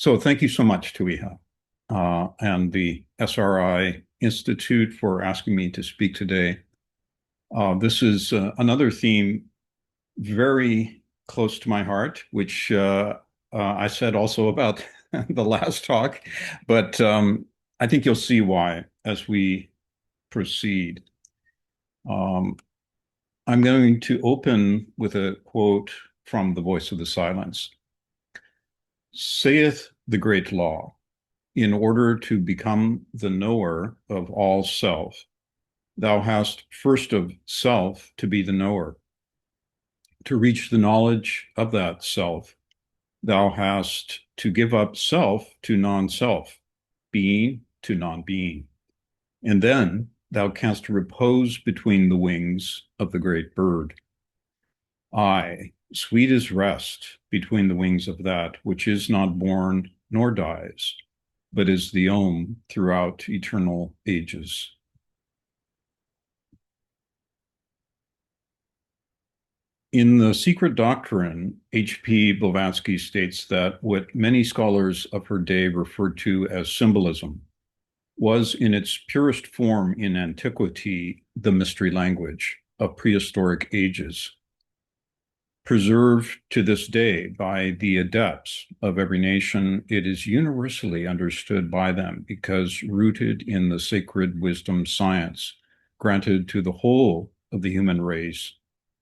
So thank you so much to IHA and the SRI Institute for asking me to speak today. This is another theme very close to my heart, which I said also about the last talk, but I think you'll see why as we proceed. Um, I'm going to open with a quote from The Voice of the Silence. Saith the great law, in order to become the knower of all self, thou hast first of self to be the knower. To reach the knowledge of that self, thou hast to give up self to non-self, being to non-being. And then thou canst repose between the wings of the great bird. Aye, sweet is rest between the wings of that which is not born nor dies, but is the Om throughout eternal ages. In The Secret Doctrine, H.P. Blavatsky states that what many scholars of her day referred to as symbolism was in its purest form in antiquity the mystery language of prehistoric ages, preserved to this day by the adepts of every nation. It is universally understood by them because rooted in the sacred wisdom science granted to the whole of the human race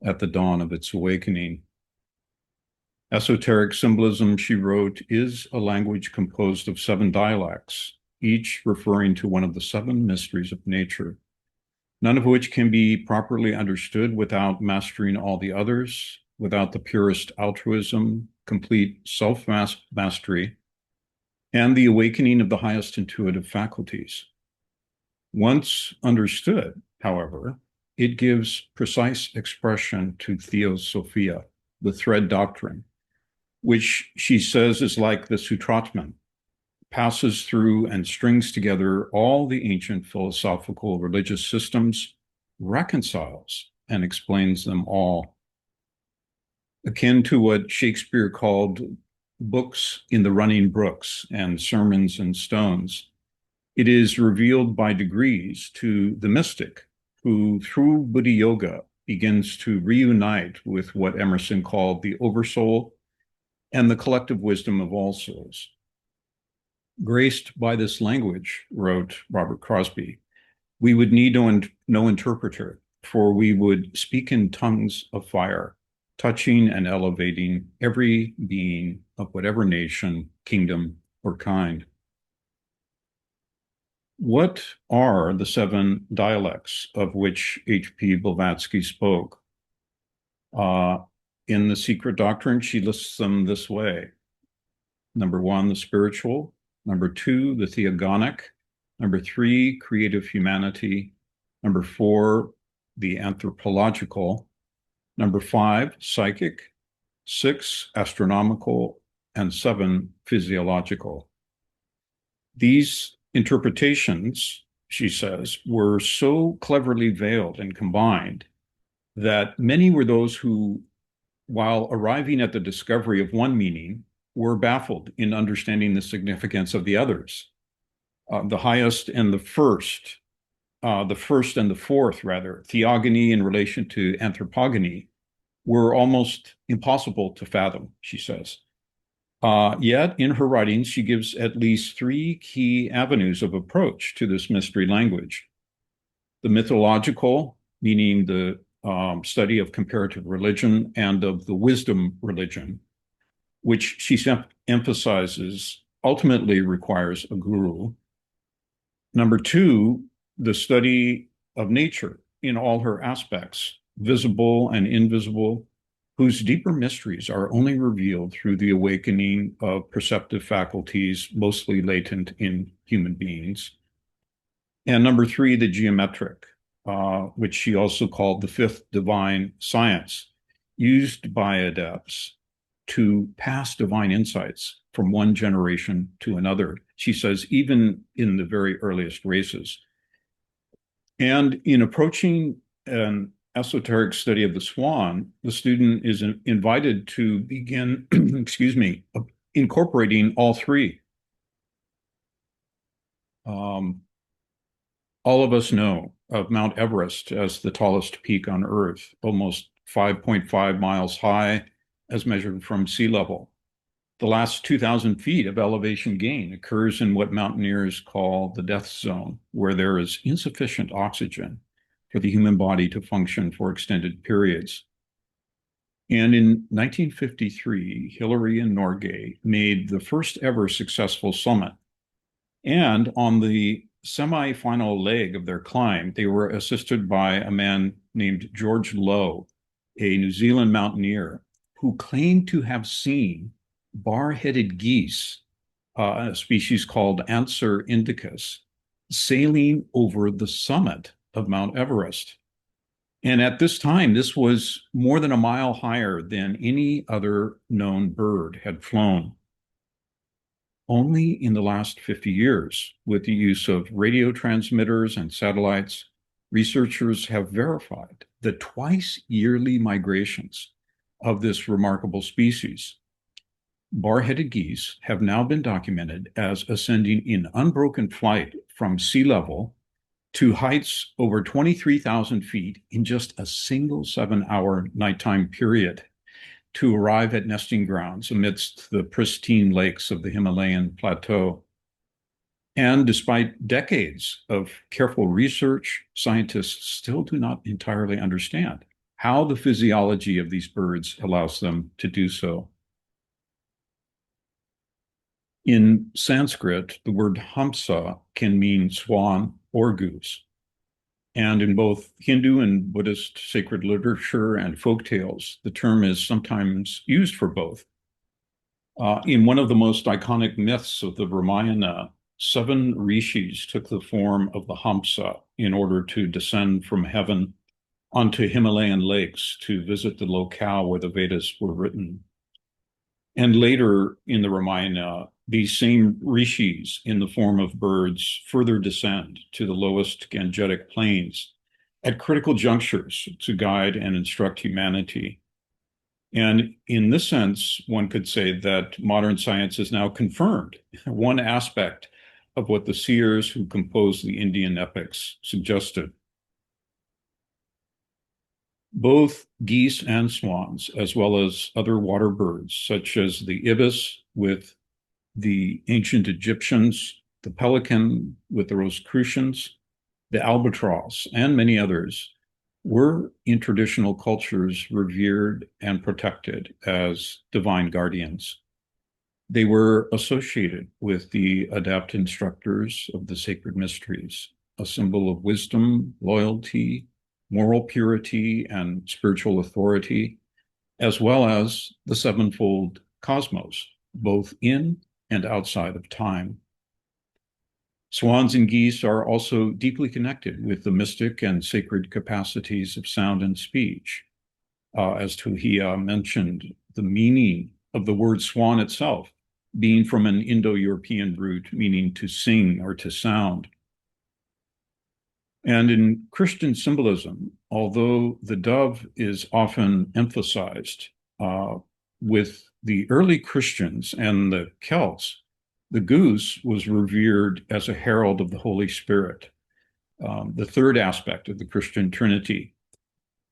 at the dawn of its awakening. Esoteric symbolism, she wrote, is a language composed of 7 dialects, each referring to one of the 7 mysteries of nature, none of which can be properly understood without mastering all the others, without the purest altruism, complete self-mastery, and the awakening of the highest intuitive faculties. Once understood, however, it gives precise expression to Theosophia, the thread doctrine, which she says is like the Sutratman, passes through and strings together all the ancient philosophical religious systems, reconciles and explains them all. Akin to what Shakespeare called books in the running brooks and sermons in stones, it is revealed by degrees to the mystic who, through Buddha Yoga, begins to reunite with what Emerson called the oversoul and the collective wisdom of all souls. Graced by this language, wrote Robert Crosby, we would need no interpreter, for we would speak in tongues of fire, touching and elevating every being of whatever nation, kingdom, or kind. What are the 7 dialects of which H.P. Blavatsky spoke? In The Secret Doctrine, she lists them this way. Number 1, the spiritual. Number 2, the theogonic. Number 3, creative humanity. Number 4, the anthropological. Number 5, psychic. 6, astronomical. And 7, physiological. These interpretations, she says, were so cleverly veiled and combined that many were those who, while arriving at the discovery of one meaning, were baffled in understanding the significance of the others. The highest and the first and the fourth, rather, theogony in relation to anthropogony, were almost impossible to fathom, she says. Yet in her writings, she gives at least 3 key avenues of approach to this mystery language. The mythological, meaning the study of comparative religion and of the wisdom religion, which she emphasizes ultimately requires a guru. Number 2, the study of nature in all her aspects, visible and invisible, whose deeper mysteries are only revealed through the awakening of perceptive faculties mostly latent in human beings. And number 3, the geometric, which she also called the 5th divine science, used by adepts to pass divine insights from one generation to another. She says, even in the very earliest races. And in approaching an esoteric study of the swan, the student is invited to begin, excuse me, incorporating all three. Um, all of us know of Mount Everest as the tallest peak on Earth, almost 5.5 miles high as measured from sea level. The last 2,000 feet of elevation gain occurs in what mountaineers call the death zone, where there is insufficient oxygen for the human body to function for extended periods. And in 1953, Hillary and Norgay made the first ever successful summit. And on the semi-final leg of their climb, they were assisted by a man named George Lowe, a New Zealand mountaineer who claimed to have seen bar-headed geese, a species called Anser indicus, sailing over the summit of Mount Everest. And at this time, this was more than a mile higher than any other known bird had flown. Only in the last 50 years, with the use of radio transmitters and satellites, researchers have verified the twice yearly migrations of this remarkable species. Bar-headed geese have now been documented as ascending in unbroken flight from sea level to heights over 23,000 feet in just a single 7-hour nighttime period to arrive at nesting grounds amidst the pristine lakes of the Himalayan plateau. And despite decades of careful research, scientists still do not entirely understand how the physiology of these birds allows them to do so. In Sanskrit, the word hamsa can mean swan or goose. And in both Hindu and Buddhist sacred literature and folk tales, the term is sometimes used for both. In one of the most iconic myths of the Ramayana, 7 rishis took the form of the Hamsa in order to descend from heaven onto Himalayan lakes to visit the locale where the Vedas were written. And later in the Ramayana, these same rishis in the form of birds further descend to the lowest Gangetic plains at critical junctures to guide and instruct humanity. And in this sense, one could say that modern science has now confirmed one aspect of what the seers who composed the Indian epics suggested. Both geese and swans, as well as other water birds, such as the ibis with the ancient Egyptians, the pelican with the Rosicrucians, the albatross, and many others, were in traditional cultures revered and protected as divine guardians. They were associated with the adept instructors of the sacred mysteries, a symbol of wisdom, loyalty, moral purity, and spiritual authority, as well as the sevenfold cosmos, both in and outside of time. Swans and geese are also deeply connected with the mystic and sacred capacities of sound and speech. As Tuhia mentioned, the meaning of the word swan itself being from an Indo-European root meaning to sing or to sound. And in Christian symbolism, although the dove is often emphasized, with the early Christians and the Celts, the goose was revered as a herald of the Holy Spirit, the third aspect of the Christian Trinity.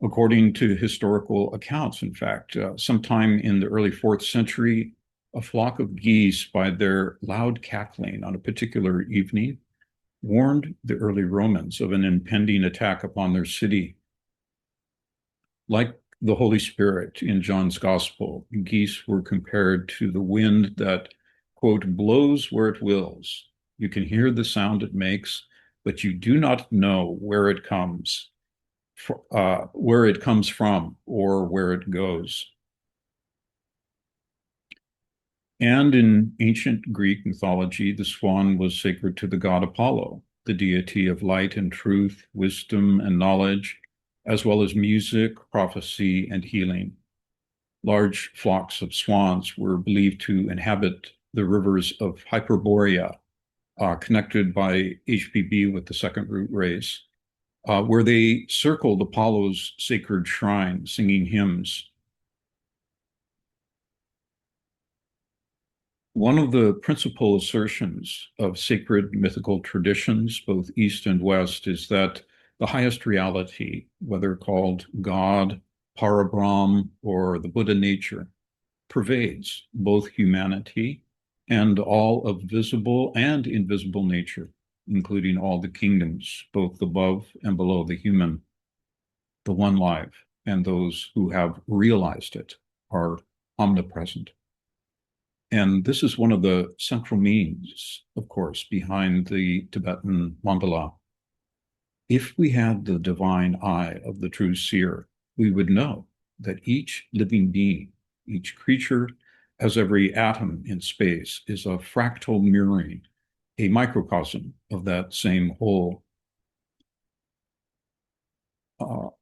According to historical accounts, in fact, sometime in the early 4th century, a flock of geese, by their loud cackling on a particular evening, warned the early Romans of an impending attack upon their city. Like the Holy Spirit in John's Gospel, geese were compared to the wind that, quote, blows where it wills. You can hear the sound it makes, but you do not know where it comes from or where it goes. And in ancient Greek mythology, the swan was sacred to the god Apollo, the deity of light and truth, wisdom and knowledge, as well as music, prophecy, and healing. Large flocks of swans were believed to inhabit the rivers of Hyperborea, connected by HPB with the second root race, where they circled Apollo's sacred shrine, singing hymns. One of the principal assertions of sacred mythical traditions, both East and West, is that the highest reality, whether called God, Parabrahm, or the Buddha nature, pervades both humanity and all of visible and invisible nature, including all the kingdoms, both above and below the human. The one life and those who have realized it are omnipresent. And this is one of the central meanings, of course, behind the Tibetan mandala. If we had the divine eye of the true seer, we would know that each living being, each creature, as every atom in space, is a fractal mirroring, a microcosm of that same whole.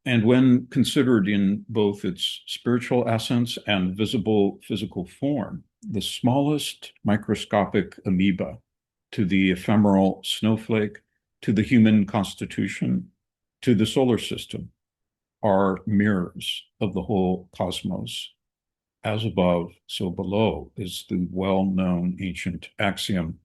And when considered in both its spiritual essence and visible physical form, the smallest microscopic amoeba to the ephemeral snowflake, to the human constitution, to the solar system, are mirrors of the whole cosmos. As above, so below is the well-known ancient axiom.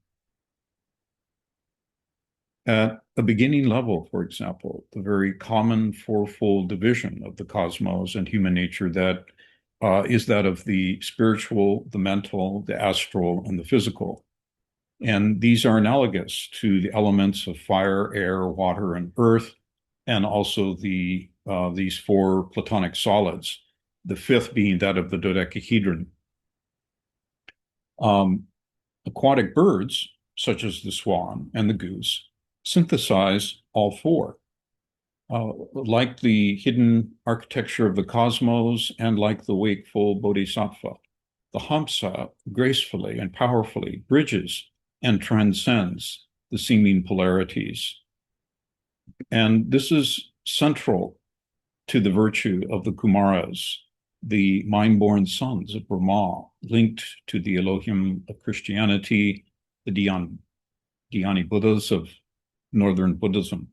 At a beginning level, for example, the very common fourfold division of the cosmos and human nature that is that of the spiritual, the mental, the astral, and the physical. And these are analogous to the elements of fire, air, water, and earth, and also these four Platonic solids, the fifth being that of the dodecahedron. Aquatic birds, such as the swan and the goose, synthesize all four. Like the hidden architecture of the cosmos and like the wakeful bodhisattva, the Hamsa gracefully and powerfully bridges and transcends the seeming polarities. And this is central to the virtue of the Kumaras, the mind-born sons of Brahma, linked to the Elohim of Christianity, the Dhyani Buddhas of Northern Buddhism.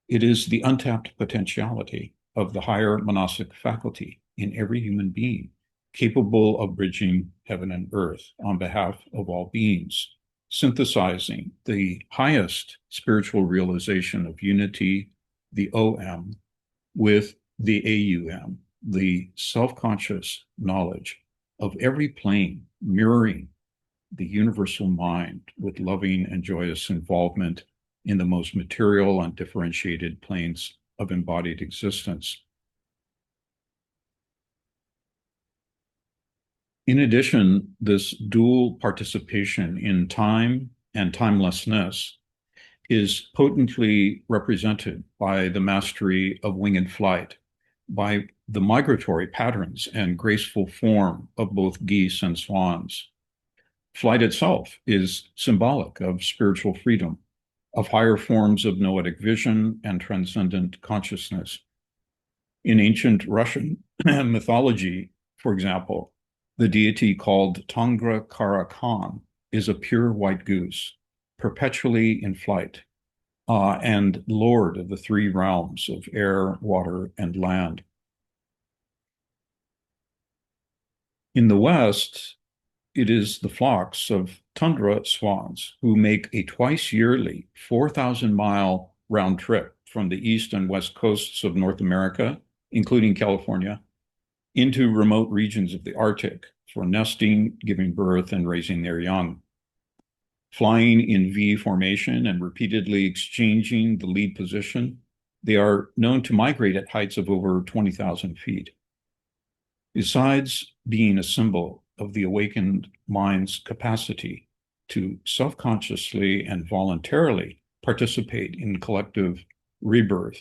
It is the untapped potentiality of the higher monastic faculty in every human being, capable of bridging heaven and earth on behalf of all beings, synthesizing the highest spiritual realization of unity, the OM, with the AUM, the self-conscious knowledge of every plane mirroring the universal mind with loving and joyous involvement in the most material and differentiated planes of embodied existence. In addition, this dual participation in time and timelessness is potently represented by the mastery of winged flight, by the migratory patterns and graceful form of both geese and swans. Flight itself is symbolic of spiritual freedom, of higher forms of noetic vision and transcendent consciousness. In ancient Russian mythology, for example, the deity called Tangra Karakan is a pure white goose, perpetually in flight, and lord of the three realms of air, water, and land. In the West, it is the flocks of tundra swans who make a twice yearly 4,000-mile round trip from the east and west coasts of North America, including California, into remote regions of the Arctic for nesting, giving birth, and raising their young. Flying in V formation and repeatedly exchanging the lead position, they are known to migrate at heights of over 20,000 feet. Besides being a symbol of the awakened mind's capacity to self-consciously and voluntarily participate in collective rebirth,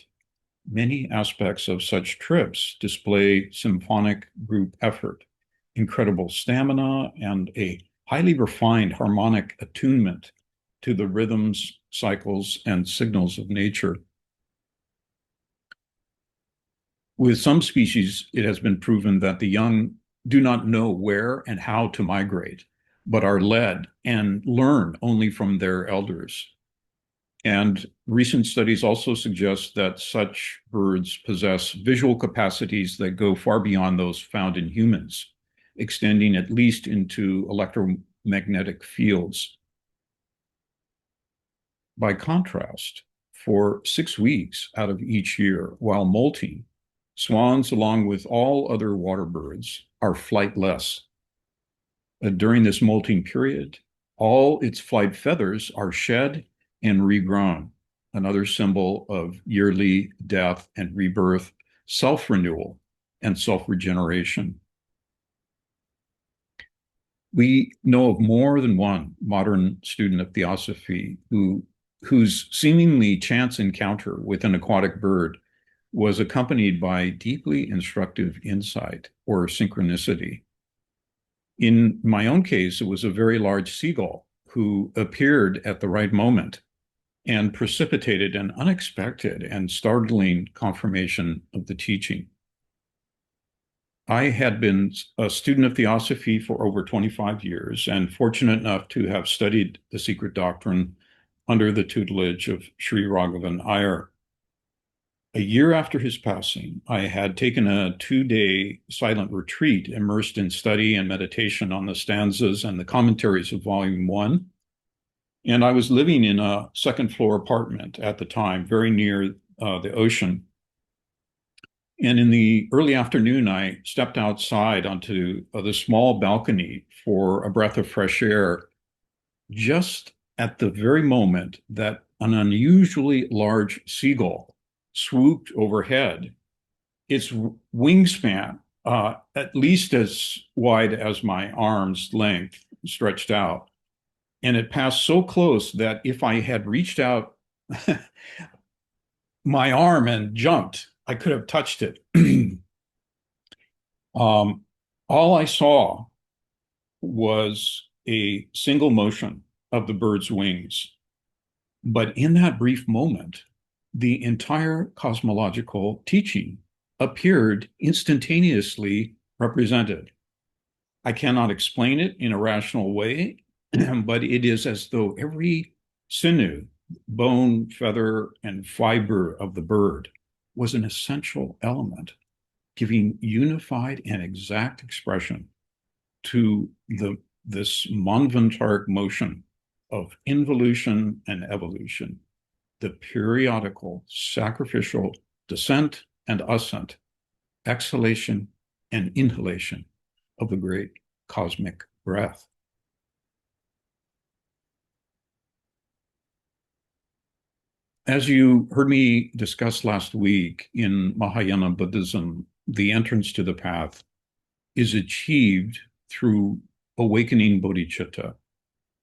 many aspects of such trips display symphonic group effort, incredible stamina, and a highly refined harmonic attunement to the rhythms, cycles, and signals of nature. With some species, it has been proven that the young do not know where and how to migrate, but are led and learn only from their elders. And recent studies also suggest that such birds possess visual capacities that go far beyond those found in humans, extending at least into magnetic fields. By contrast, for 6 weeks out of each year, while molting, swans, along with all other water birds, are flightless. During this molting period, all its flight feathers are shed and regrown, another symbol of yearly death and rebirth, self-renewal, and self-regeneration. We know of more than one modern student of theosophy whose seemingly chance encounter with an aquatic bird was accompanied by deeply instructive insight or synchronicity. In my own case, it was a very large seagull who appeared at the right moment and precipitated an unexpected and startling confirmation of the teaching. I had been a student of theosophy for over 25 years and fortunate enough to have studied the secret doctrine under the tutelage of Sri Raghavan Iyer. A year after his passing, I had taken a 2-day silent retreat immersed in study and meditation on the stanzas and the commentaries of Volume 1. And I was living in a second-floor apartment at the time, very near the ocean. And in the early afternoon, I stepped outside onto the small balcony for a breath of fresh air, just at the very moment that an unusually large seagull swooped overhead, its wingspan, at least as wide as my arm's length, stretched out. And it passed so close that if I had reached out my arm and jumped, I could have touched it. All I saw was a single motion of the bird's wings. But in that brief moment, the entire cosmological teaching appeared instantaneously represented. I cannot explain it in a rational way, but it is as though every sinew, bone, feather, and fiber of the bird was an essential element, giving unified and exact expression to this Manvantaric motion of involution and evolution, the periodical sacrificial descent and ascent, exhalation and inhalation of the great cosmic breath. As you heard me discuss last week, in Mahayana Buddhism, the entrance to the path is achieved through awakening bodhicitta,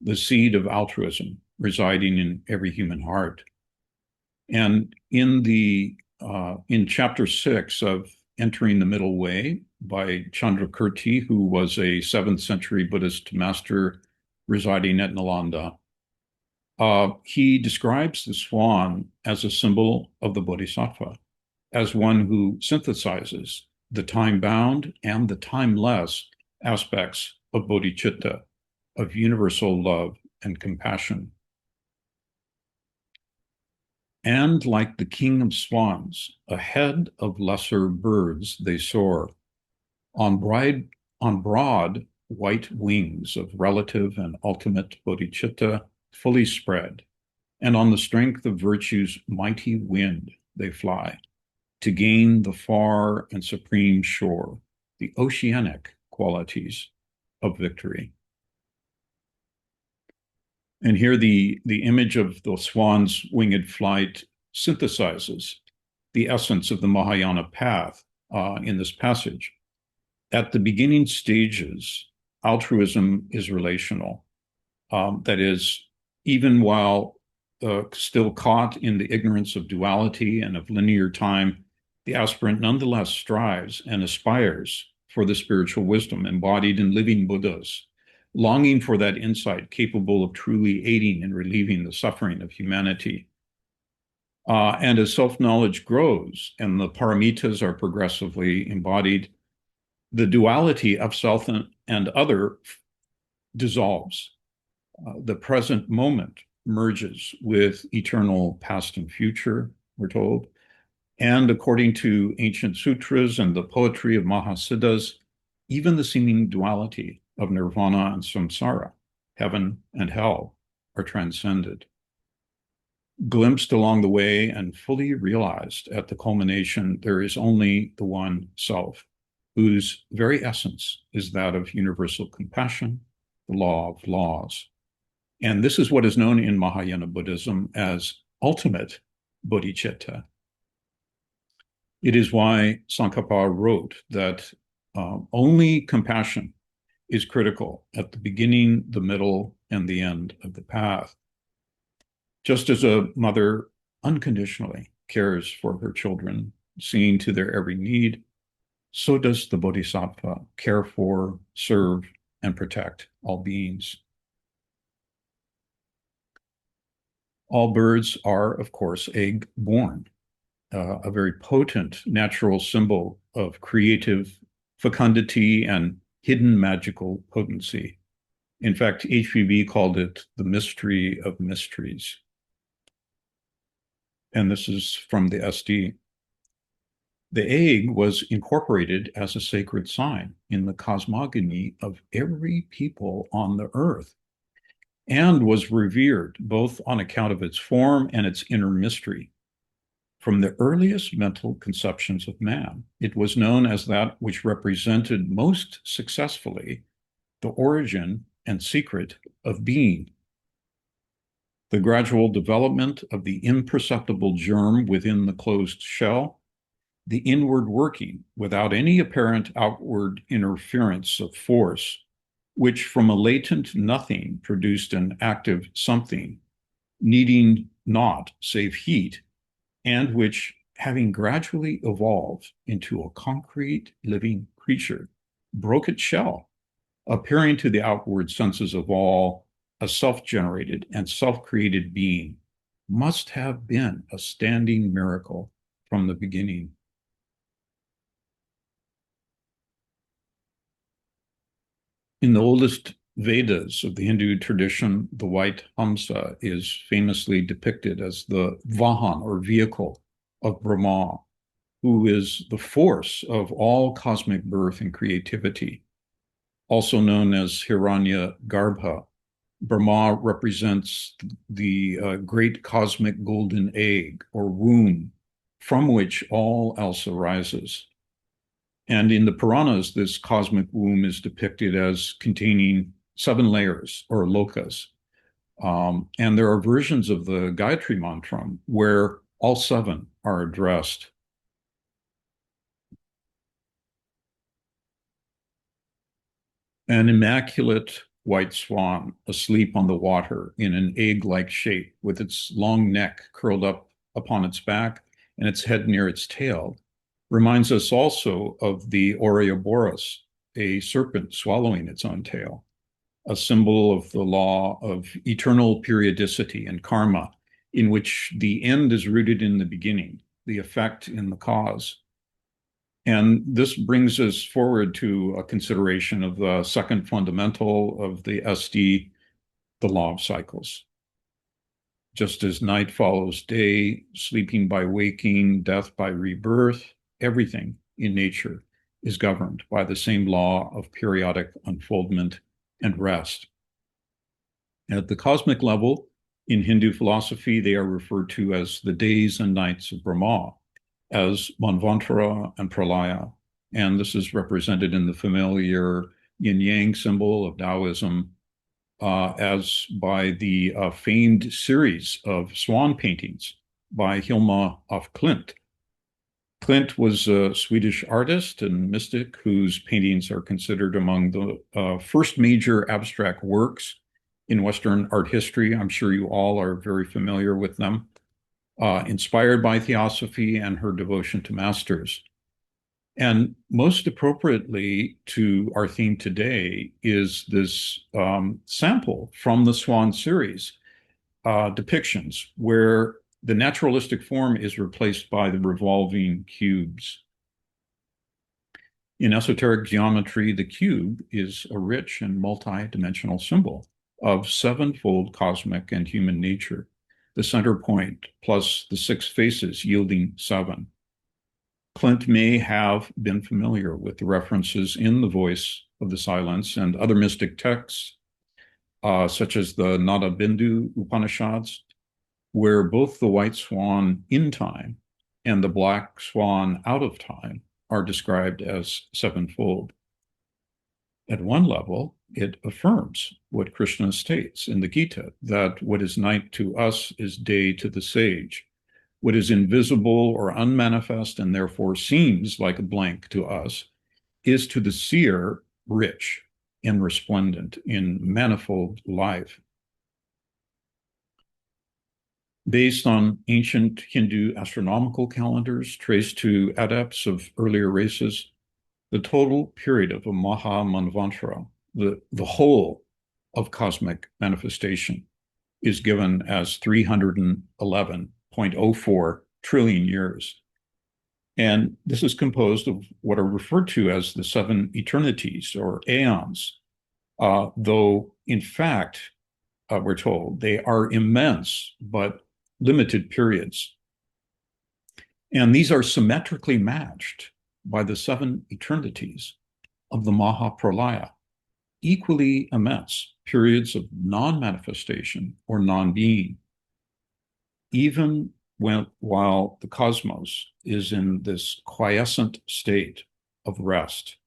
the seed of altruism residing in every human heart. And in chapter 6 of Entering the Middle Way by Chandrakirti, who was a 7th century Buddhist master residing at Nalanda, he describes the swan as a symbol of the bodhisattva, as one who synthesizes the time-bound and the timeless aspects of bodhicitta, of universal love and compassion. And like the king of swans, ahead of lesser birds they soar, on broad white wings of relative and ultimate bodhicitta fully spread, and on the strength of virtue's mighty wind they fly, to gain the far and supreme shore, the oceanic qualities of victory. And here the image of the swan's winged flight synthesizes the essence of the Mahayana path in this passage. At the beginning stages, altruism is relational. That is, even while still caught in the ignorance of duality and of linear time, the aspirant nonetheless strives and aspires for the spiritual wisdom embodied in living Buddhas, longing for that insight capable of truly aiding and relieving the suffering of humanity. And as self-knowledge grows and the paramitas are progressively embodied, the duality of self and other dissolves. The present moment merges with eternal past and future, we're told. And according to ancient sutras and the poetry of Mahasiddhas, even the seeming duality of nirvana and samsara heaven, and hell are transcended. Glimpsed along the way and fully realized at the culmination, there is only the one self, whose very essence is that of universal compassion, the law of laws. And this is what is known in Mahayana Buddhism as ultimate bodhicitta. It is why Tsongkhapa wrote that only compassion is critical at the beginning, the middle, and the end of the path. Just as a mother unconditionally cares for her children, seeing to their every need, so does the Bodhisattva care for, serve, and protect all beings. All birds are, of course, egg-born, a very potent natural symbol of creative fecundity and hidden magical potency. In fact, HPV called it the mystery of mysteries. And this is from the SD. The egg was incorporated as a sacred sign in the cosmogony of every people on the earth, and was revered both on account of its form and its inner mystery. From the earliest mental conceptions of man, it was known as that which represented most successfully the origin and secret of being. The gradual development of the imperceptible germ within the closed shell, the inward working without any apparent outward interference of force, which from a latent nothing produced an active something, needing naught save heat, and which, having gradually evolved into a concrete living creature, broke its shell, appearing to the outward senses of all a self-generated and self-created being, must have been a standing miracle from the beginning. In the oldest Vedas of the Hindu tradition, the white Hamsa is famously depicted as the Vahan, or vehicle, of Brahma, who is the force of all cosmic birth and creativity. Also known as Hiranya Garbha, Brahma represents the great cosmic golden egg, or womb, from which all else arises. And in the Puranas, this cosmic womb is depicted as containing 7 layers, or lokas. And there are versions of the Gayatri mantra where all 7 are addressed. An immaculate white swan asleep on the water in an egg-like shape with its long neck curled up upon its back and its head near its tail reminds us also of the Ouroboros, a serpent swallowing its own tail, a symbol of the law of eternal periodicity and karma, in which the end is rooted in the beginning, the effect in the cause. And this brings us forward to a consideration of the second fundamental of the SD, the law of cycles. Just as night follows day, sleeping by waking, death by rebirth, everything in nature is governed by the same law of periodic unfoldment and rest. At the cosmic level, in Hindu philosophy, they are referred to as the days and nights of Brahma, as Manvantara and Pralaya. And this is represented in the familiar yin-yang symbol of Taoism, as by the famed series of swan paintings by Hilma af Klint. Klint was a Swedish artist and mystic whose paintings are considered among the first major abstract works in Western art history. I'm sure you all are very familiar with them. Inspired by Theosophy and her devotion to masters. And most appropriately to our theme today is this sample from the Swan series, depictions where the naturalistic form is replaced by the revolving cubes. In esoteric geometry, the cube is a rich and multi-dimensional symbol of 7-fold cosmic and human nature, the center point plus the 6 faces yielding 7. Klint may have been familiar with the references in The Voice of the Silence and other mystic texts such as the Nada Bindu Upanishads, where both the white swan in time and the black swan out of time are described as sevenfold. At one level, it affirms what Krishna states in the Gita, that what is night to us is day to the sage. What is invisible or unmanifest and therefore seems like a blank to us is to the seer rich and resplendent in manifold life. Based on ancient Hindu astronomical calendars traced to adepts of earlier races, the total period of a Maha Manvantara, the whole of cosmic manifestation, is given as 311.04 trillion years. And this is composed of what are referred to as the seven eternities or aeons, though in fact, we're told they are immense but limited periods. And these are symmetrically matched by the seven eternities of the Mahapralaya, equally immense periods of non-manifestation or non-being. Even while the cosmos is in this quiescent state of rest,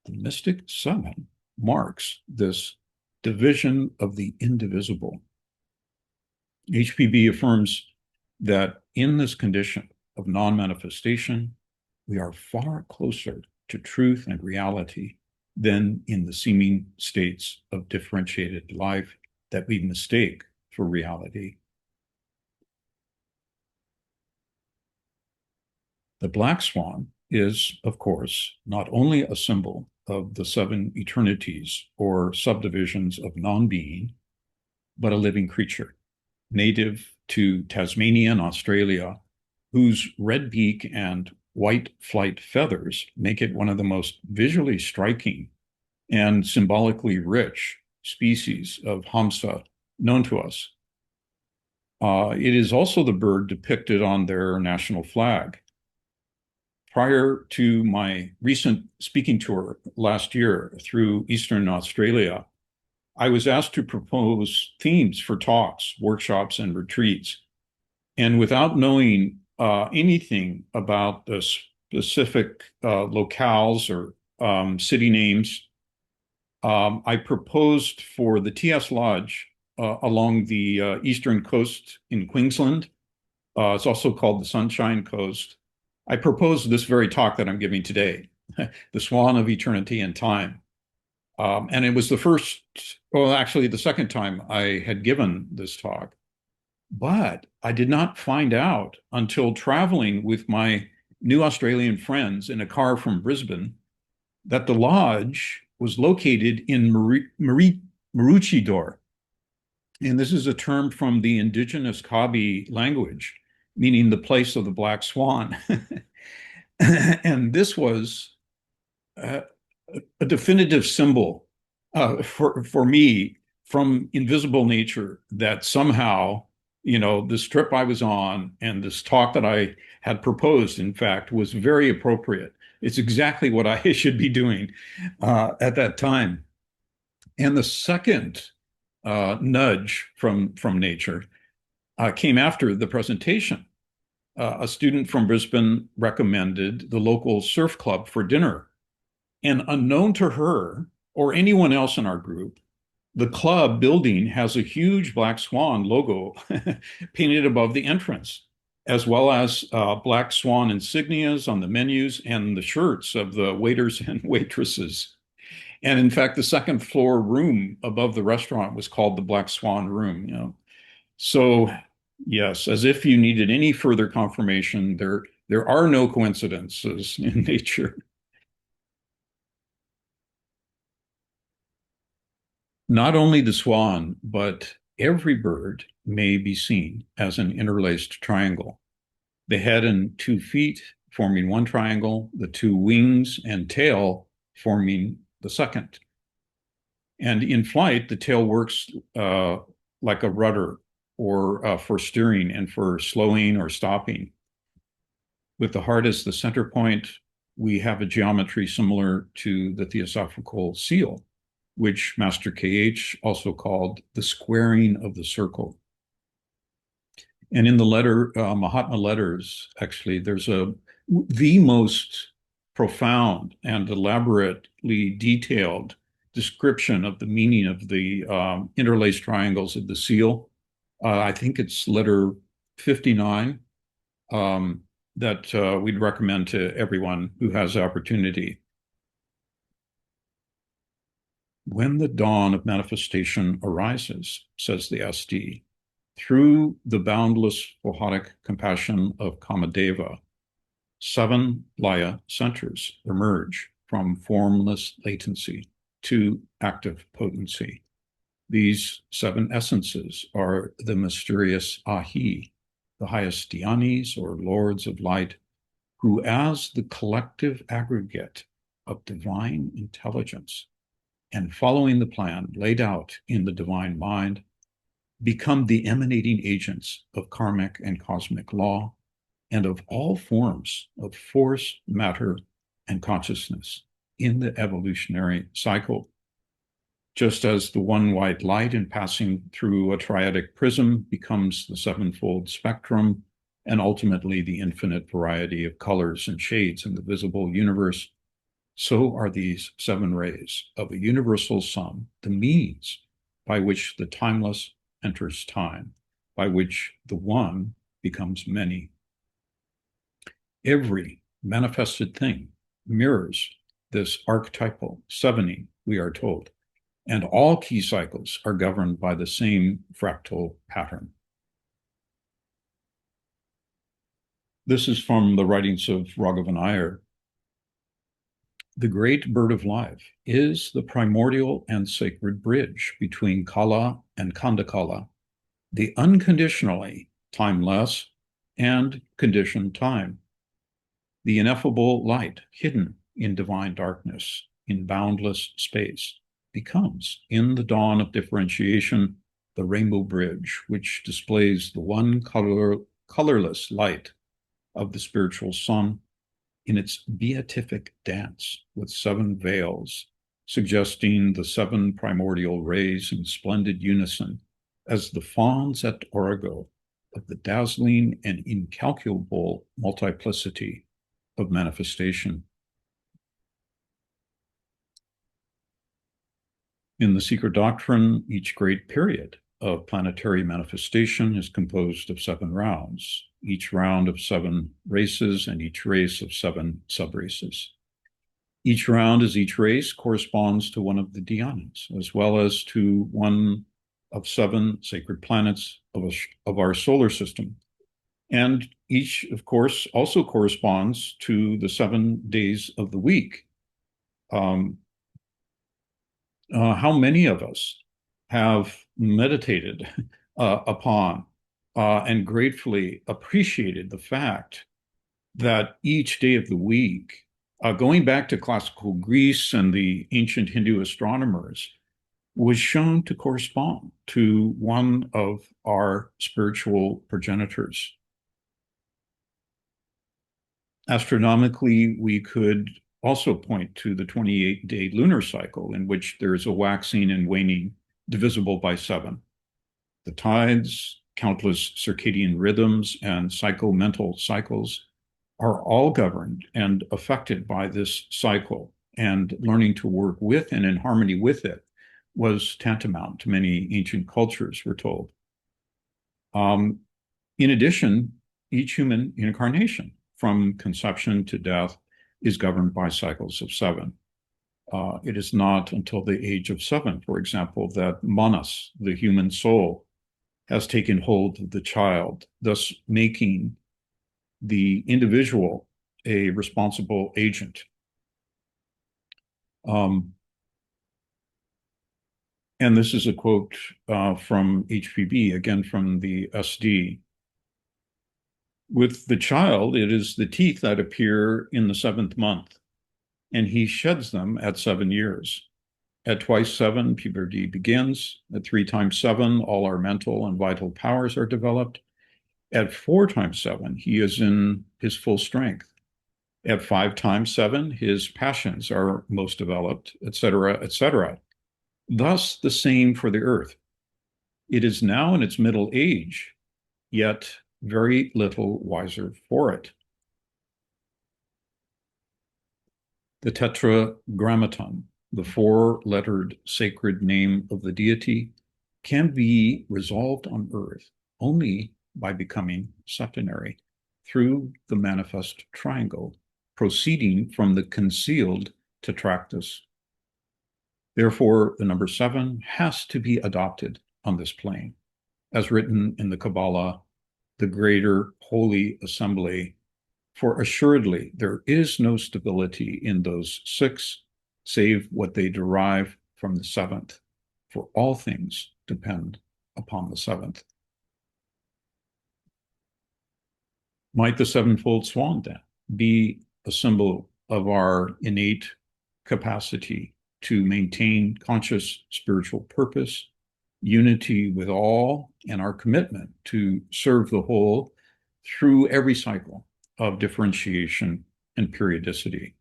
the mystic seven marks this division of the indivisible. HPB affirms that in this condition of non-manifestation, we are far closer to truth and reality than in the seeming states of differentiated life that we mistake for reality. The black swan is, of course, not only a symbol of the seven eternities or subdivisions of non-being, but a living creature, native to Tasmania and Australia, whose red beak and white flight feathers make it one of the most visually striking and symbolically rich species of hamsa known to us. It is also the bird depicted on their national flag. Prior to my recent speaking tour last year through Eastern Australia, I was asked to propose themes for talks, workshops, and retreats. And without knowing anything about the specific locales or city names, I proposed for the TS Lodge along the eastern coast in Queensland. It's also called the Sunshine Coast. I proposed this very talk that I'm giving today, The Swan of Eternity and Time. And it was the second time I had given this talk. But I did not find out until traveling with my new Australian friends in a car from Brisbane that the lodge was located in Maroochydore. And this is a term from the indigenous Kabi language, meaning the place of the black swan. And this was a definitive symbol for me from invisible nature that somehow, this trip I was on and this talk that I had proposed, in fact, was very appropriate. It's exactly what I should be doing at that time. And the second nudge from nature came after the presentation. A student from Brisbane recommended the local surf club for dinner. And unknown to her or anyone else in our group, the club building has a huge black swan logo painted above the entrance, as well as black swan insignias on the menus and the shirts of the waiters and waitresses. And in fact, the second floor room above the restaurant was called the Black Swan Room. So yes, as if you needed any further confirmation, there are no coincidences in nature. Not only the swan, but every bird may be seen as an interlaced triangle. The head and 2 feet forming one triangle, the 2 wings and tail forming the second. And in flight, the tail works like a rudder or for steering and for slowing or stopping. With the heart as the center point, we have a geometry similar to the theosophical seal. which Master KH also called the squaring of the circle. And in the letter, Mahatma letters, actually, there's the most profound and elaborately detailed description of the meaning of the interlaced triangles of the seal. I think it's letter 59 that we'd recommend to everyone who has the opportunity. When the dawn of manifestation arises, says the SD, through the boundless Vahadic compassion of Kamadeva, 7 Laya centers emerge from formless latency to active potency. These 7 essences are the mysterious Ahi, the highest dhyanis or lords of light, who as the collective aggregate of divine intelligence and following the plan laid out in the divine mind, become the emanating agents of karmic and cosmic law and of all forms of force, matter, and consciousness in the evolutionary cycle. Just as the one white light in passing through a triadic prism becomes the 7-fold spectrum and ultimately the infinite variety of colors and shades in the visible universe, so are these 7 rays of a universal sun the means by which the timeless enters time, by which the one becomes many. Every manifested thing mirrors this archetypal 7ing, we are told, and all key cycles are governed by the same fractal pattern. This is from the writings of Raghavan Iyer. The great bird of life is the primordial and sacred bridge between Kala and Kandakala, the unconditionally timeless and conditioned time, the ineffable light hidden in divine darkness, in boundless space, becomes, in the dawn of differentiation, the rainbow bridge, which displays the one colorless light of the spiritual sun in its beatific dance with 7 veils, suggesting the 7 primordial rays in splendid unison as the fawns at origo of the dazzling and incalculable multiplicity of manifestation. In the secret doctrine, each great period of planetary manifestation is composed of 7 rounds, each round of 7 races and each race of 7 subraces. Each round as each race corresponds to one of the dhyanas, as well as to one of 7 sacred planets of our solar system. And each, of course, also corresponds to the 7 days of the week. How many of us have meditated upon and gratefully appreciated the fact that each day of the week, going back to classical Greece and the ancient Hindu astronomers, was shown to correspond to one of our spiritual progenitors. Astronomically, we could also point to the 28-day lunar cycle in which there is a waxing and waning divisible by 7. The tides, countless circadian rhythms, and psychomental cycles are all governed and affected by this cycle, and learning to work with and in harmony with it was tantamount to many ancient cultures, we're told. In addition, each human incarnation, from conception to death, is governed by cycles of 7. It is not until the age of 7, for example, that manas, the human soul, has taken hold of the child, thus making the individual a responsible agent. And this is a quote from HPB, again from the SD. With the child, it is the teeth that appear in the 7th month, and he sheds them at 7 years. At twice 7, puberty begins. At 3 times 7, all our mental and vital powers are developed. At 4 times 7, he is in his full strength. At 5 times 7, his passions are most developed, etc., etc. Thus, the same for the earth. It is now in its middle age, yet very little wiser for it. The Tetragrammaton, the four-lettered sacred name of the deity, can be resolved on earth only by becoming septenary through the manifest triangle, proceeding from the concealed tetractys. Therefore, the number 7 has to be adopted on this plane, as written in the Kabbalah, the greater holy assembly. For assuredly there is no stability in those 6, save what they derive from the 7th, for all things depend upon the 7th. Might the sevenfold swan then be a symbol of our innate capacity to maintain conscious spiritual purpose, unity with all, and our commitment to serve the whole through every cycle of differentiation and periodicity?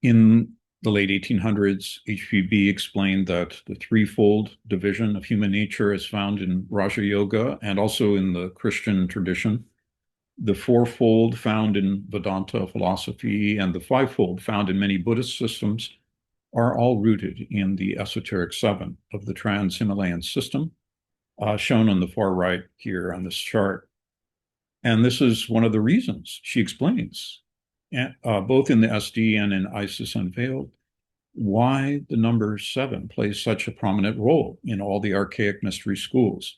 In the late 1800s, HPB explained that the threefold division of human nature is found in Raja Yoga and also in the Christian tradition, the fourfold found in Vedanta philosophy, and the fivefold found in many Buddhist systems are all rooted in the esoteric 7 of the Trans-Himalayan system, shown on the far right here on this chart. And this is one of the reasons she explains, both in the SD and in Isis Unveiled, why the number 7 plays such a prominent role in all the archaic mystery schools,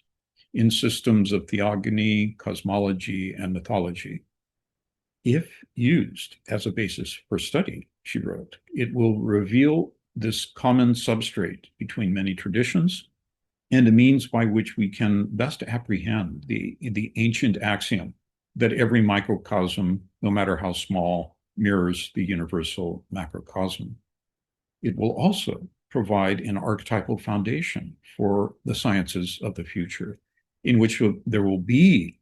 in systems of theogony, cosmology, and mythology. If used as a basis for study, she wrote, it will reveal this common substrate between many traditions and a means by which we can best apprehend the ancient axiom that every microcosm, no matter how small, mirrors the universal macrocosm. It will also provide an archetypal foundation for the sciences of the future, in which there will be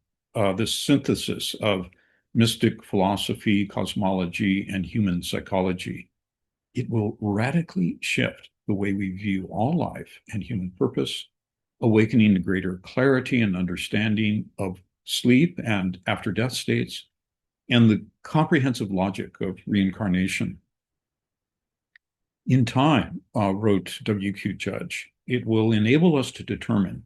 this synthesis of mystic philosophy, cosmology, and human psychology. It will radically shift the way we view all life and human purpose, awakening to greater clarity and understanding of sleep and after-death states, and the comprehensive logic of reincarnation. In time, wrote W.Q. Judge, it will enable us to determine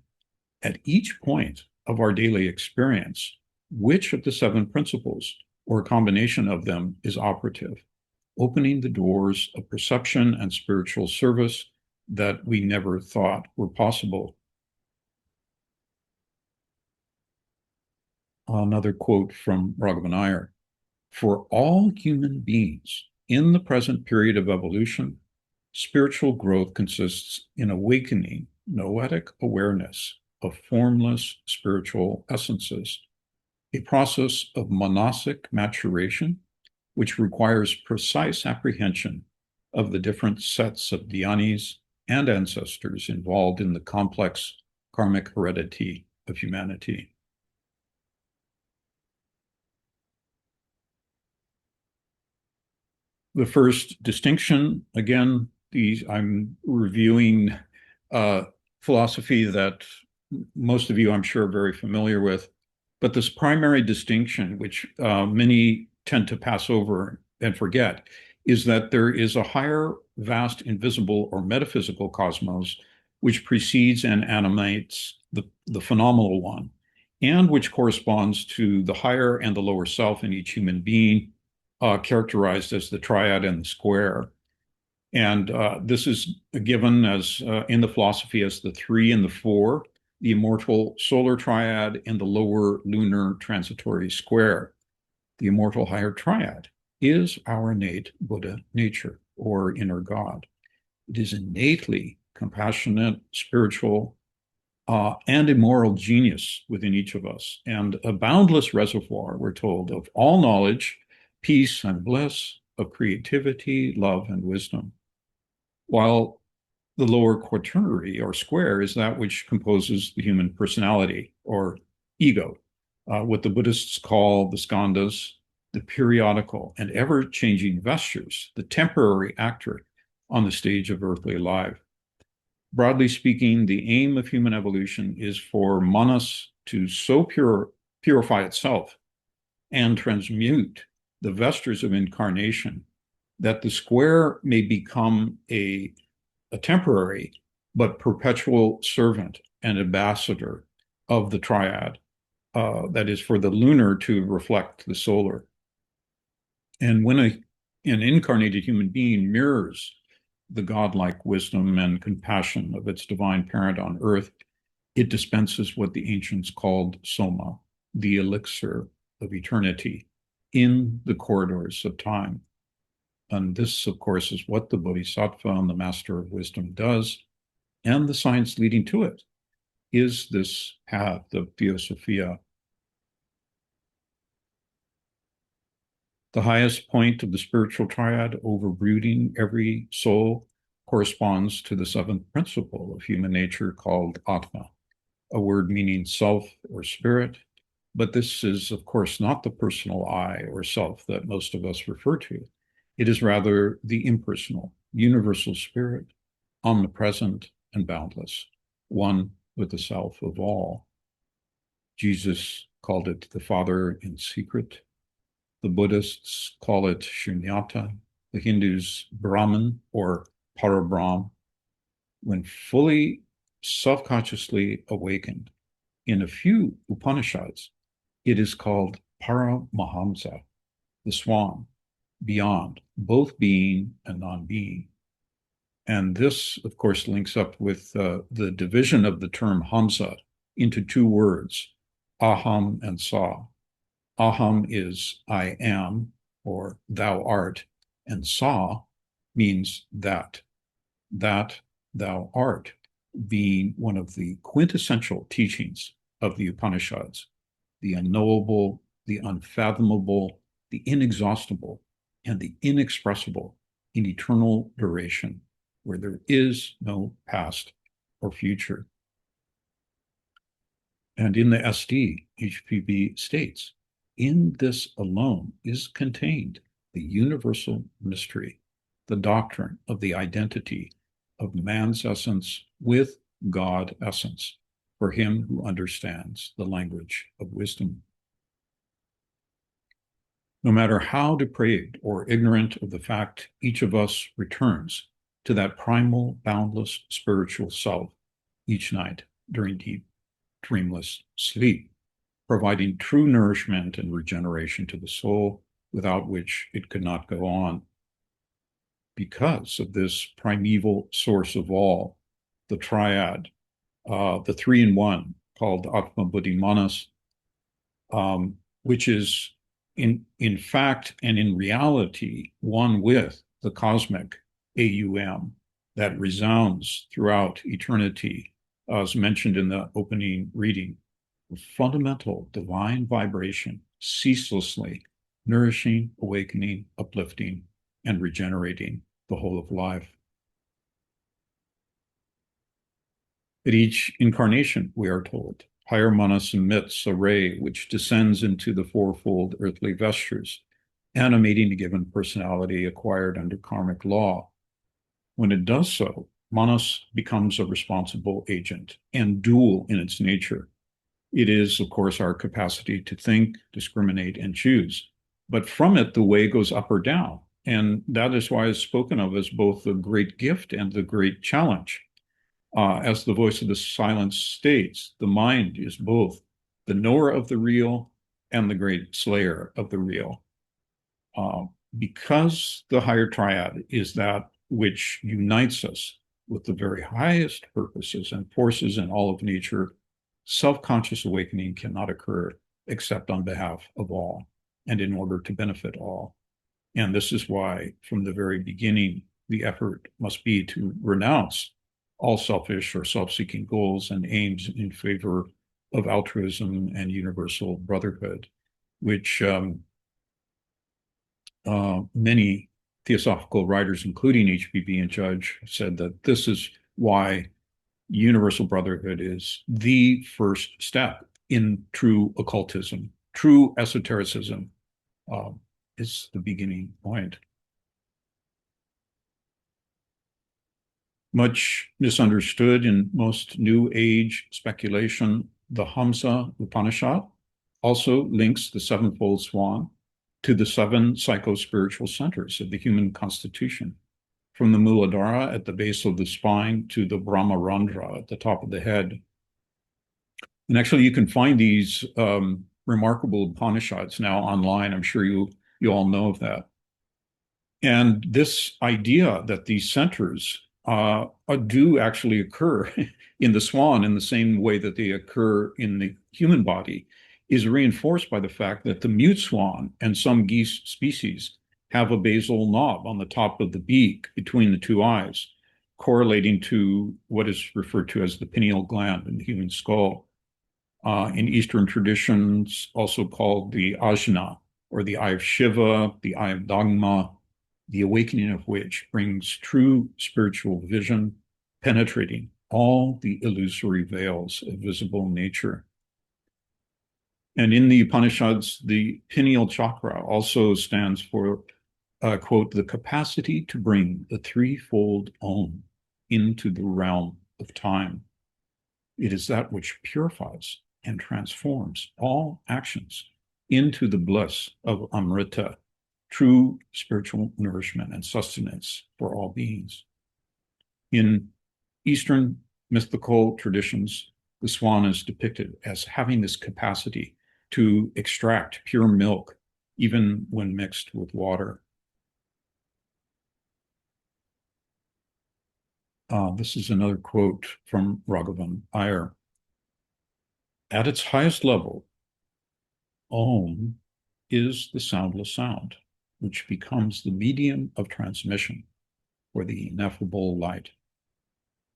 at each point of our daily experience which of the 7 principles or a combination of them is operative, opening the doors of perception and spiritual service that we never thought were possible. Another quote from Raghavan Iyer: for all human beings in the present period of evolution, spiritual growth consists in awakening noetic awareness of formless spiritual essences, a process of monastic maturation, which requires precise apprehension of the different sets of dhyanis and ancestors involved in the complex karmic heredity of humanity. The first distinction, again, I'm reviewing philosophy that most of you, I'm sure, are very familiar with. But this primary distinction, which many tend to pass over and forget, is that there is a higher, vast, invisible, or metaphysical cosmos which precedes and animates the phenomenal one, and which corresponds to the higher and the lower self in each human being, characterized as the triad and the square. And this is given as in the philosophy as the 3 and the 4, the immortal solar triad and the lower lunar transitory square. The immortal higher triad is our innate Buddha nature or inner God. It is innately compassionate, spiritual, and immoral genius within each of us, and a boundless reservoir, we're told, of all knowledge, peace and bliss, of creativity, love, and wisdom. While the lower quaternary or square is that which composes the human personality or ego, what the Buddhists call the skandhas, the periodical and ever-changing vestures, the temporary actor on the stage of earthly life. Broadly speaking, the aim of human evolution is for manas to so purify itself and transmute the vestures of incarnation that the square may become a temporary but perpetual servant and ambassador of the triad, that is, for the lunar to reflect the solar. And when an incarnated human being mirrors the godlike wisdom and compassion of its divine parent on earth, it dispenses what the ancients called soma, the elixir of eternity, in the corridors of time. And this, of course, is what the Bodhisattva and the Master of Wisdom does, and the science leading to it is this path of Theosophia. The highest point of the spiritual triad, overbrooding every soul, corresponds to the seventh principle of human nature called Atma, a word meaning self or spirit. But this is, of course, not the personal I or self that most of us refer to. It is rather the impersonal, universal spirit, omnipresent and boundless, one with the self of all. Jesus called it the Father in secret. The Buddhists call it Shunyata, the Hindus Brahman or Parabrahm. When fully self-consciously awakened, in a few Upanishads, it is called Paramahamsa, the swan, beyond both being and non-being. And this, of course, links up with the division of the term Hamsa into two words, aham and sa. Aham is I am, or thou art, and sa means that thou art, being one of the quintessential teachings of the Upanishads, the unknowable, the unfathomable, the inexhaustible, and the inexpressible in eternal duration, where there is no past or future. And in the SD, HPB states, in this alone is contained the universal mystery, the doctrine of the identity of man's essence with God essence, for him who understands the language of wisdom. No matter how depraved or ignorant of the fact each of us returns to that primal, boundless spiritual self each night during deep, dreamless sleep, providing true nourishment and regeneration to the soul, without which it could not go on. Because of this primeval source of all, the triad, the three-in-one called Atma Buddhi Manas, which is in fact and in reality one with the cosmic AUM that resounds throughout eternity, as mentioned in the opening reading, fundamental divine vibration, ceaselessly nourishing, awakening, uplifting, and regenerating the whole of life. At each incarnation, we are told, higher manas emits a ray which descends into the fourfold earthly vestures, animating a given personality acquired under karmic law. When it does so, manas becomes a responsible agent and dual in its nature. It is, of course, our capacity to think, discriminate, and choose. But from it, the way goes up or down. And that is why it's spoken of as both the great gift and the great challenge. As the voice of the silence states, the mind is both the knower of the real and the great slayer of the real. Because the higher triad is that which unites us with the very highest purposes and forces in all of nature, self-conscious awakening cannot occur except on behalf of all and in order to benefit all. And this is why, from the very beginning, the effort must be to renounce all selfish or self-seeking goals and aims in favor of altruism and universal brotherhood, which many theosophical writers, including HPB and Judge, said that this is why universal brotherhood is the first step in true occultism, true esotericism, is the beginning point. Much misunderstood in most New Age speculation, the Hamsa Upanishad also links the sevenfold swan to the seven psycho-spiritual centers of the human constitution, from the Muladhara at the base of the spine to the Brahmarandra at the top of the head. And actually, you can find these remarkable Upanishads now online. I'm sure you all know of that. And this idea that these centers do actually occur in the swan in the same way that they occur in the human body is reinforced by the fact that the mute swan and some geese species have a basal knob on the top of the beak between the two eyes, correlating to what is referred to as the pineal gland in the human skull. In Eastern traditions, also called the ajna, or the eye of Shiva, the eye of Dhamma, the awakening of which brings true spiritual vision, penetrating all the illusory veils of visible nature. And in the Upanishads, the pineal chakra also stands for, quote, the capacity to bring the threefold Om into the realm of time. It is that which purifies and transforms all actions into the bliss of Amrita, true spiritual nourishment and sustenance for all beings. In Eastern mythical traditions, the swan is depicted as having this capacity to extract pure milk, even when mixed with water. This is another quote from Raghavan Iyer. At its highest level, Om is the soundless sound, which becomes the medium of transmission for the ineffable light.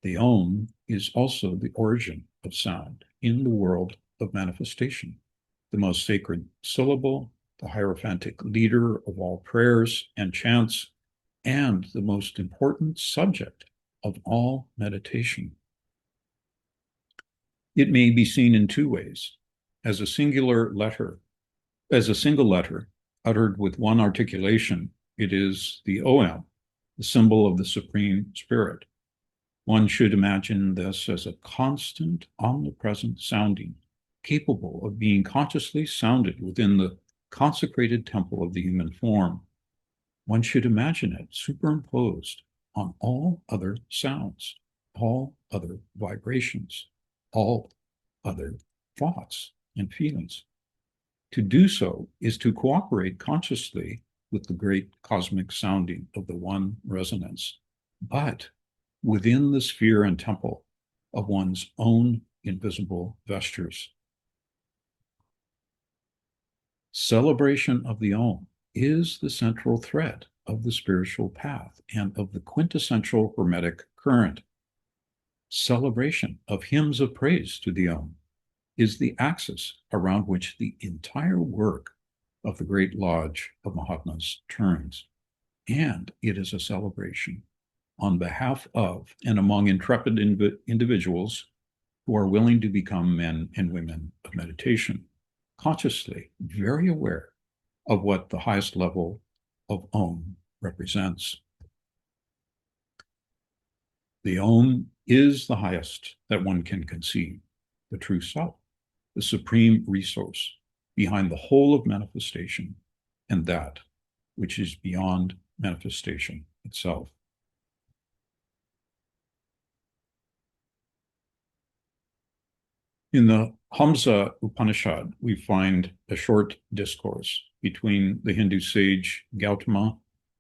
The Om is also the origin of sound in the world of manifestation, the most sacred syllable, the hierophantic leader of all prayers and chants, and the most important subject of all meditation. It may be seen in two ways: as a single letter uttered with one articulation. It is the Om, the symbol of the Supreme Spirit. One should imagine this as a constant, omnipresent sounding, capable of being consciously sounded within the consecrated temple of the human form. One should imagine it superimposed on all other sounds, all other vibrations, all other thoughts and feelings. To do so is to cooperate consciously with the great cosmic sounding of the one resonance, but within the sphere and temple of one's own invisible vestures. Celebration of the Om is the central thread of the spiritual path and of the quintessential Hermetic current. Celebration of hymns of praise to the Om is the axis around which the entire work of the Great Lodge of Mahatmas turns. And it is a celebration on behalf of and among intrepid individuals who are willing to become men and women of meditation, consciously very aware of what the highest level of Om represents. The Om is the highest that one can conceive, the true self, the supreme resource behind the whole of manifestation, and that which is beyond manifestation itself. In the Hamsa Upanishad, we find a short discourse between the Hindu sage Gautama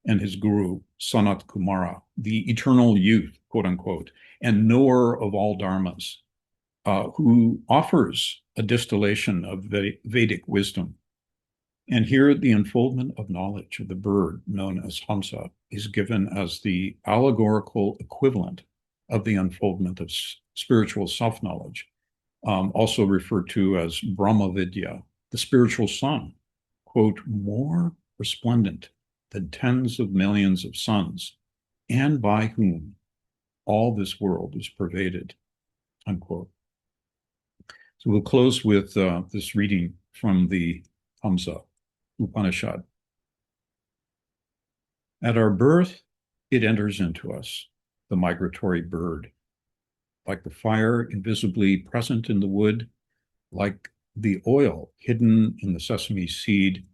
and his guru, Sanat Kumara, the eternal youth, quote unquote, and knower of all dharmas, who offers a distillation of Vedic wisdom. And here the unfoldment of knowledge of the bird known as Hamsa is given as the allegorical equivalent of the unfoldment of spiritual self-knowledge, also referred to as Brahma Vidya, the spiritual sun, quote, more resplendent than tens of millions of suns, and by whom all this world is pervaded, unquote. So we'll close with this reading from the Hamsa Upanishad. At our birth, it enters into us, the migratory bird. Like the fire invisibly present in the wood, like the oil hidden in the sesame seed,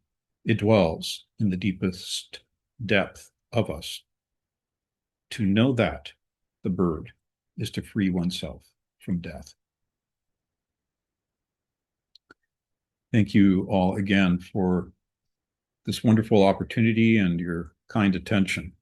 it dwells in the deepest depth of us. To know that, the bird, is to free oneself from death. Thank you all again for this wonderful opportunity and your kind attention.